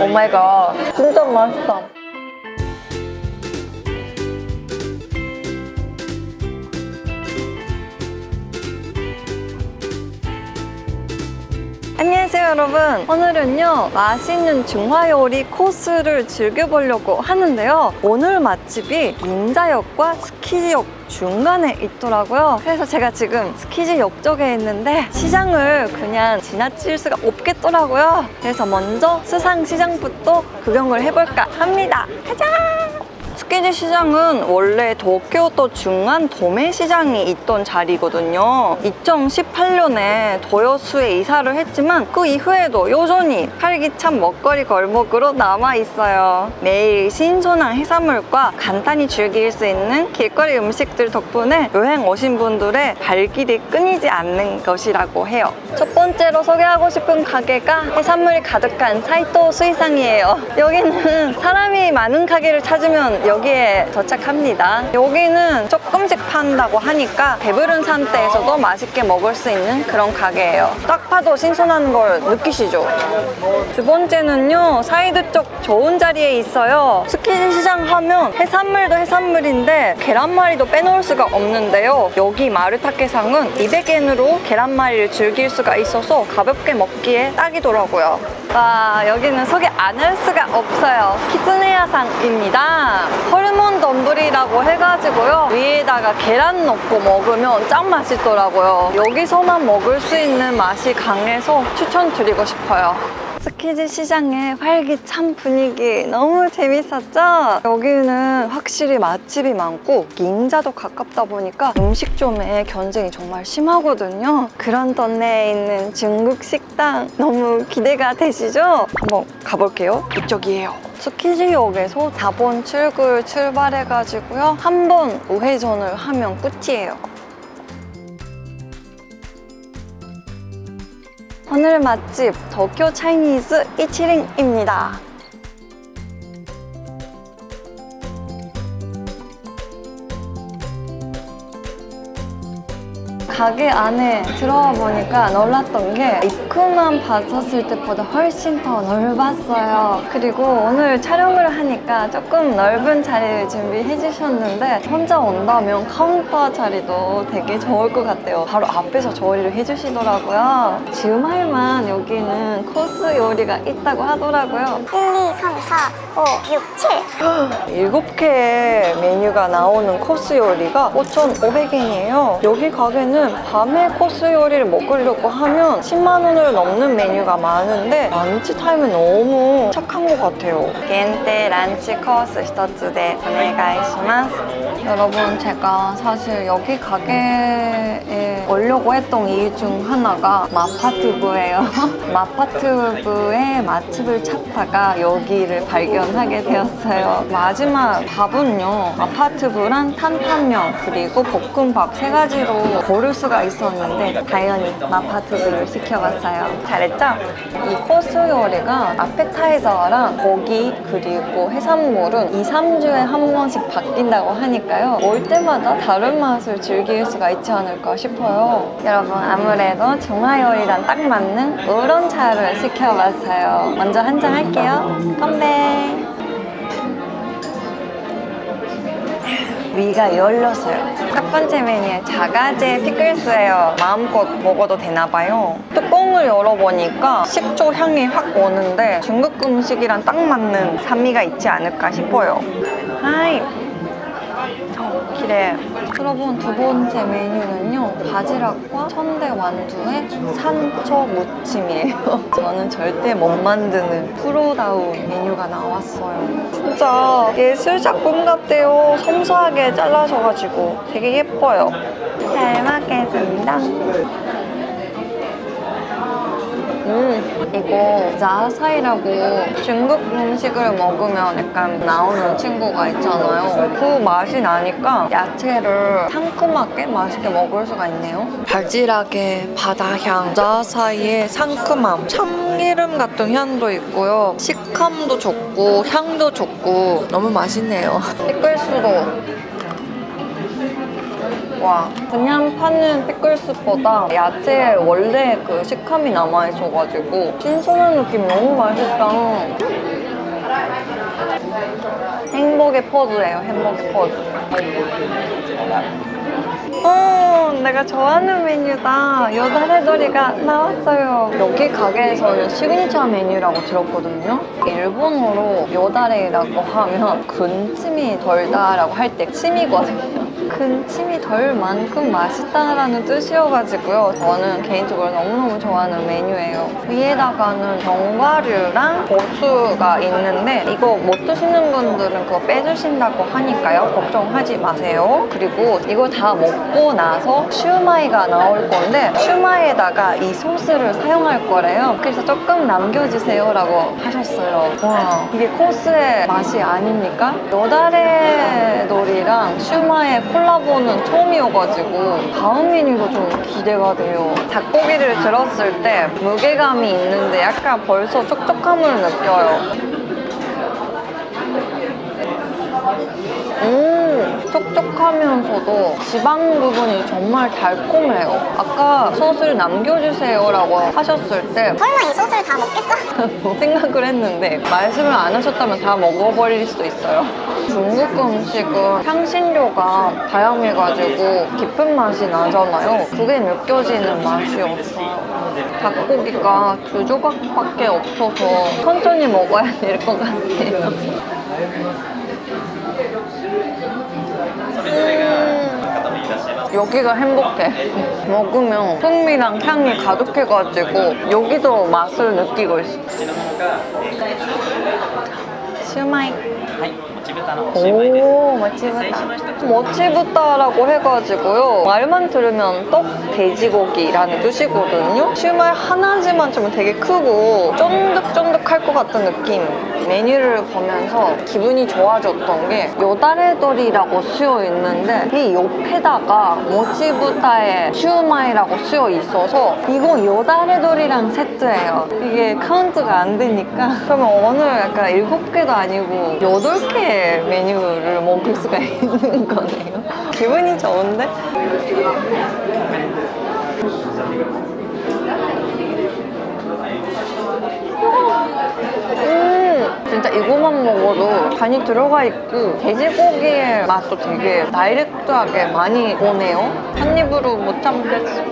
오마이갓, 진짜 맛있다. 안녕하세요 여러분, 오늘은요 맛있는 중화 요리 코스를 즐겨보려고 하는데요. 오늘 맛집이 인자역과 스키지역 중간에 있더라고요. 그래서 제가 지금 스키지역 쪽에 있는데 시장을 그냥 지나칠 수가 없겠더라고요. 그래서 먼저 수상시장부터 구경을 해볼까 합니다. 가자! 스키지 시장은 원래 도쿄도 중앙 도매시장이 있던 자리거든요. 2018년에 도요수에 이사를 했지만 그 이후에도 여전히 활기찬 먹거리 골목으로 남아있어요. 매일 신선한 해산물과 간단히 즐길 수 있는 길거리 음식들 덕분에 여행 오신 분들의 발길이 끊이지 않는 것이라고 해요. 첫 번째로 소개하고 싶은 가게가 해산물이 가득한 사이토 수이상이에요. 여기는 사람이 많은 가게를 찾으면 여기에 도착합니다. 여기는 조금씩 판다고 하니까 배부른 상태에서도 맛있게 먹을 수 있는 그런 가게예요. 딱 봐도 신선한 걸 느끼시죠? 두 번째는요, 사이드 쪽 좋은 자리에 있어요. 스키지 시장 하면 해산물도 해산물인데 계란말이도 빼놓을 수가 없는데요. 여기 마르타케상은 200엔으로 계란말이를 즐길 수가 있어서 가볍게 먹기에 딱이더라고요. 와, 여기는 소개 안 할 수가 없어요. 키츠네야상입니다. 호르몬丼이라고 해가지고요, 위에다가 계란 넣고 먹으면 짱 맛있더라고요. 여기서만 먹을 수 있는 맛이 강해서 추천드리고 싶어요. 스키지 시장의 활기찬 분위기 너무 재밌었죠? 여기는 확실히 맛집이 많고 닌자도 가깝다 보니까 음식점의 경쟁이 정말 심하거든요. 그런 동네에 있는 중국 식당 너무 기대가 되시죠? 한번 가볼게요. 이쪽이에요. 스키지역에서 4번 출구를 출발해가지고요, 한 번 우회전을 하면 끝이에요. 오늘 맛집 도쿄 차이니즈 이치링입니다. 가게 안에 들어와 보니까 놀랐던 게 입구만 봤었을 때보다 훨씬 더 넓었어요. 그리고 오늘 촬영을 하니까 조금 넓은 자리를 준비해 주셨는데 혼자 온다면 카운터 자리도 되게 좋을 것 같아요. 바로 앞에서 조리를 해주시더라고요. 주말만 여기는 코스 요리가 있다고 하더라고요. 1, 2, 3, 4, 5, 6, 7 7개의 메뉴가 나오는 코스 요리가 5,500엔이에요. 여기 가게는 밤에 코스 요리를 먹으려고 하면 10만 원을 넘는 메뉴가 많은데 런치 타임은 너무 착한 것 같아요. 겐테 런치 코스 1つで 오네가이시마스. 여러분, 제가 사실 여기 가게에 오려고 했던 이유 중 하나가 마파두부예요. 마파두부의 맛집을 찾다가 여기를 발견하게 되었어요. 마지막 밥은요, 마파두부랑 탄탄면 그리고 볶음밥 3가지로 고를 수가 있었는데 당연히 마파두부를 시켜봤어요. 잘했죠? 이 코스 요리가 아페타이저랑 고기 그리고 해산물은 2, 3주에 한 번씩 바뀐다고 하니까요, 올 때마다 다른 맛을 즐길 수가 있지 않을까 싶어요. 여러분, 아무래도 중화 요리랑 딱 맞는 우롱차를 시켜봤어요. 먼저 한잔 할게요. 건배! 위가 열렸어요. 첫 번째 메뉴 자가제 피클스예요. 마음껏 먹어도 되나봐요. 뚜껑을 열어보니까 식초 향이 확 오는데 중국 음식이랑 딱 맞는 산미가 있지 않을까 싶어요. 하이! 기대요. 여러분, 두 번째 메뉴는요, 바지락과 천대 완두의 산초 무침이에요. 저는 절대 못 만드는 프로다운 메뉴가 나왔어요. 진짜 예술 작품 같아요. 섬세하게 잘라져가지고 되게 예뻐요. 잘 먹겠습니다. 이거 자사이라고 중국 음식을 먹으면 약간 나오는 친구가 있잖아요. 그 맛이 나니까 야채를 상큼하게 맛있게 먹을 수가 있네요. 바지락의 바다향, 자사이의 상큼함, 참기름 같은 향도 있고요. 식감도 좋고 향도 좋고 너무 맛있네요. 피클스도 와, 그냥 파는 피클스보다 야채에 원래 그 식감이 남아있어가지고 신선한 느낌 너무 맛있다. 행복의 포즈예요, 행복의 포즈. 내가 좋아하는 메뉴다. 요다레도리가 나왔어요. 여기 가게에서는 시그니처 메뉴라고 들었거든요. 일본어로 요다레라고 하면 근침이 덜다라고 할 때 침이거든요. 근침이 덜 만큼 맛있다라는 뜻이어가지고요. 저는 개인적으로 너무너무 좋아하는 메뉴예요. 위에다가는 견과류랑 고수가 있는데 이거 못 드시는 분들은 그거 빼주신다고 하니까요. 걱정하지 마세요. 그리고 이거 다 먹고 나서 슈마이가 나올 건데 슈마이에다가 이 소스를 사용할 거래요. 그래서 조금 남겨주세요 라고 하셨어요. 와, 이게 코스의 맛이 아닙니까? 요다레도리랑 슈마이의 콜라보는 처음이어가지고 다음 메뉴가 좀 기대가 돼요. 닭고기를 들었을 때 무게감이 있는데 약간 벌써 촉촉함을 느껴요. 촉촉하면서도 지방 부분이 정말 달콤해요. 아까 소스를 남겨주세요 라고 하셨을 때 설마 이 소스를 다 먹겠어? 생각을 했는데 말씀을 안 하셨다면 다 먹어버릴 수도 있어요. 중국 음식은 향신료가 다양해가지고 깊은 맛이 나잖아요. 그게 느껴지는 맛이 없어요. 닭고기가 2조각밖에 없어서 천천히 먹어야 될 것 같아요. 여기가 행복해. 먹으면 풍미랑 향이 가득해가지고 여기도 맛을 느끼고 있어. 슈마이. 오, 모치부타. 모치부타라고 해가지고요. 말만 들으면 떡 돼지고기라는 뜻이거든요. 슈마이 하나지만 좀 되게 크고 쫀득쫀득할 것 같은 느낌. 메뉴를 보면서 기분이 좋아졌던 게 요다레도리라고 쓰여 있는데 이 옆에다가 모치부타에 슈마이라고 쓰여 있어서 이거 요다레도리랑 세트예요. 이게 카운트가 안 되니까 그러면 오늘 약간 7개도 아니고 8개 메뉴를 먹을 수가 있는 거네요. 기분이 좋은데? 진짜 이거만 먹어도 간이 들어가 있고 돼지고기의 맛도 되게 다이렉트하게 많이 오네요. 한 입으로 못 참겠어.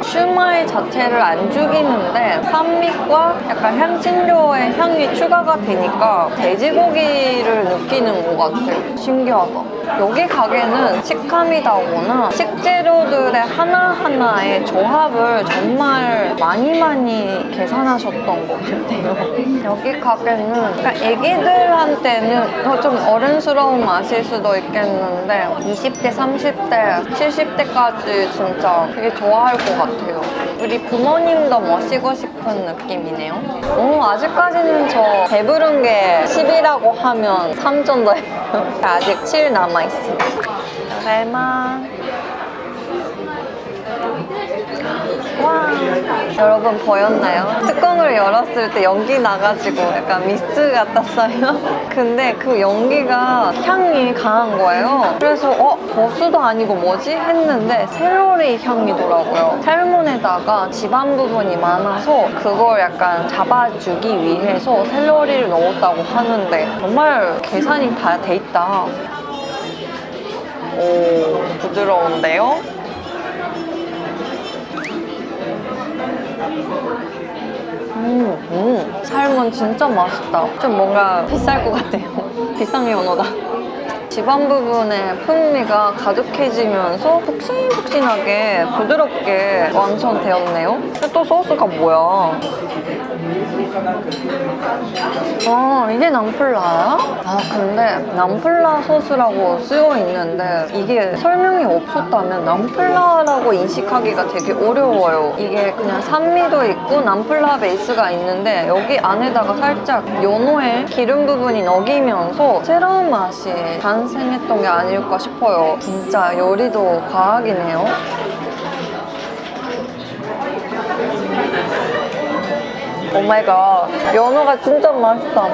슈마이 자체를 안 죽이는데 산미과 약간 향신료의 향이 추가가 되니까 돼지고기를 느끼는 것 같아요. 신기하다. 여기 가게는 식감이다거나 식재료들의 하나하나의 조합을 정말 많이 계산하셨던 것 같아요. 여기 가게는 약간 애기들한테는 좀 어른스러운 맛일 수도 있겠는데 20대, 30대, 70대까지 진짜 되게 좋아할 것 같아요. 우리 부모님도 모시고 싶은 느낌이네요. 아직까지는 저 배부른 게 10이라고 하면 3 정도예요. 아직 7 남아있어요. 잘만. 와, 여러분 보였나요? 뚜껑을 열었을 때 연기 나가지고 약간 미스트 같았어요. 근데 그 연기가 향이 강한 거예요. 그래서 고수도 아니고 뭐지? 했는데 샐러리 향이더라고요. 살몬에다가 지방 부분이 많아서 그걸 약간 잡아주기 위해서 샐러리를 넣었다고 하는데 정말 계산이 다 돼 있다. 오, 부드러운데요? 살몬 진짜 맛있다. 좀 뭔가 비쌀 것 같아요. 비싼 연어다. 지방 부분에 풍미가 가득해지면서 푹신푹신하게 부드럽게 완성되었네요. 근데 또 소스가 뭐야? 이게 남플라야? 근데 남플라 소스라고 쓰여 있는데 이게 설명이 없었다면 남플라라고 인식하기가 되게 어려워요. 이게 그냥 산미도 있고 남플라 베이스가 있는데 여기 안에다가 살짝 연어의 기름 부분이 녹이면서 새로운 맛이 탄생했던 게 아닐까 싶어요. 진짜 요리도 과학이네요. 오마이갓, 연어가 진짜 맛있다.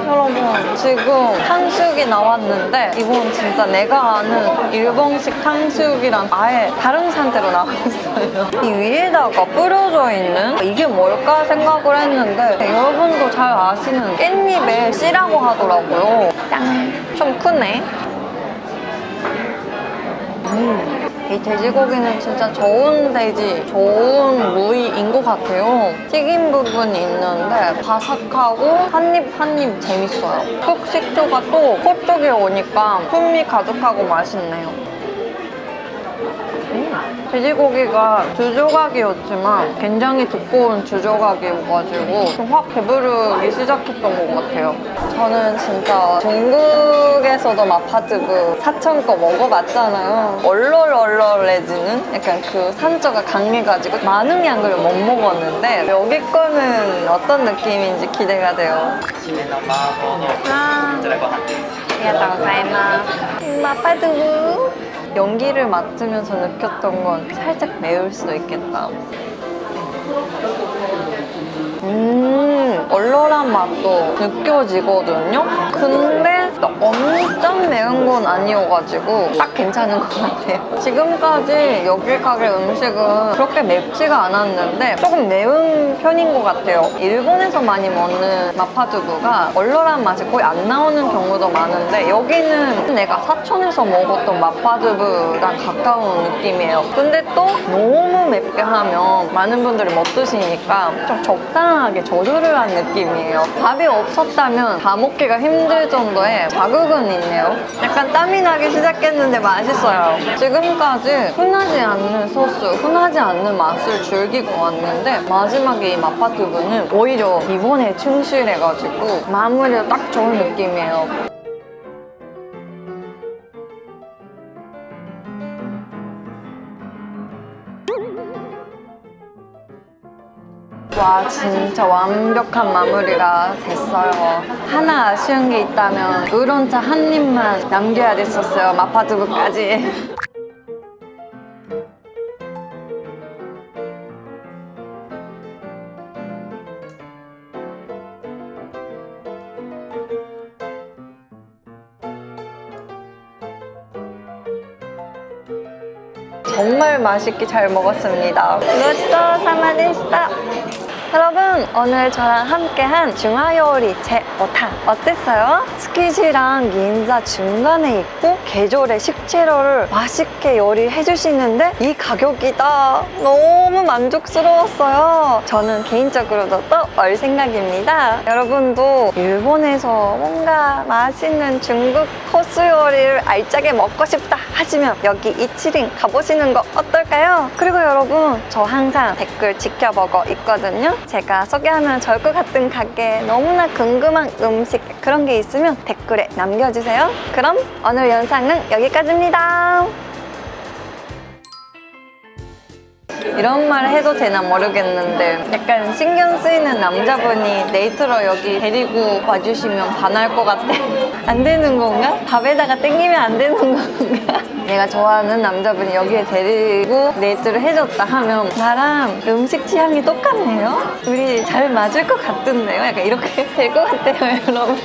여러분 지금 탕수육이 나왔는데 이건 진짜 내가 아는 일본식 탕수육이랑 아예 다른 상태로 나왔어요. 이 위에다가 뿌려져 있는 이게 뭘까 생각을 했는데 여러분도 잘 아시는 깻잎의 씨라고 하더라고요. 짠! 좀 크네. 이 돼지고기는 진짜 좋은 돼지, 좋은 부위인 것 같아요. 튀긴 부분이 있는데 바삭하고 한 입 한 입 재밌어요. 흑 식초가 또 코 쪽에 오니까 풍미 가득하고 맛있네요. 돼지고기가 주조각이었지만 굉장히 두꺼운 주조각이어가지고 좀 확 배부르기 시작했던 것 같아요. 저는 진짜 중국에서도 마파두부 사천 거 먹어봤잖아요. 얼얼얼얼해지는 약간 그 산처가 강해가지고 많은 양을 못 먹었는데 여기 거는 어떤 느낌인지 기대가 돼요. 마파두부 연기를 맡으면서 느꼈던 건 살짝 매울 수도 있겠다. 얼얼한 맛도 느껴지거든요? 근데 또 엄청 매운 건 아니어가지고 딱 괜찮은 것 같아요. 지금까지 여기 가게 음식은 그렇게 맵지가 않았는데 조금 매운 편인 것 같아요. 일본에서 많이 먹는 마파두부가 얼얼한 맛이 거의 안 나오는 경우도 많은데 여기는 내가 사촌에서 먹었던 마파두부랑 가까운 느낌이에요. 근데 또 너무 맵게 하면 많은 분들이 못 드시니까 좀 적당하게 조절을 한 느낌이에요. 밥이 없었다면 다 먹기가 힘들 정도의 자극은 있네요. 약간 땀이 나기 시작했는데 맛있어요. 지금까지 흔하지 않는 소스, 흔하지 않는 맛을 즐기고 왔는데 마지막에 이 마파두부는 오히려 이번에 충실해가지고 마무리가 딱 좋은 느낌이에요. 와, 진짜 완벽한 마무리가 됐어요. 하나 아쉬운 게 있다면 우롱차 한 입만 남겨야 됐었어요. 마파두부까지. 정말 맛있게 잘 먹었습니다. 고쏘 사마데시타. 여러분, 오늘 저랑 함께한 중화요리 제5탄 어땠어요? 스키지랑 긴자 중간에 있고 계절의 식재료를 맛있게 요리해 주시는데 이 가격이다. 너무 만족스러웠어요. 저는 개인적으로도 또 올 생각입니다. 여러분도 일본에서 뭔가 맛있는 중국 코스 요리를 알짜게 먹고 싶다 하시면 여기 이치링 가보시는 거 어떨까요? 그리고 여러분, 저 항상 댓글 지켜보고 있거든요. 제가 소개하면 좋을 것 같은 가게, 너무나 궁금한 음식 그런 게 있으면 댓글에 남겨주세요. 그럼 오늘 영상은 여기까지입니다. 이런 말 해도 되나 모르겠는데 약간 신경 쓰이는 남자분이 데이트로 여기 데리고 와주시면 반할 것 같아. 안 되는 건가? 밥에다가 땡기면 안 되는 건가? 내가 좋아하는 남자분이 여기에 데리고 데이트를 해줬다 하면 나랑 음식 취향이 똑같네요? 우리 잘 맞을 것 같은데요? 약간 이렇게 될 것 같아요, 여러분.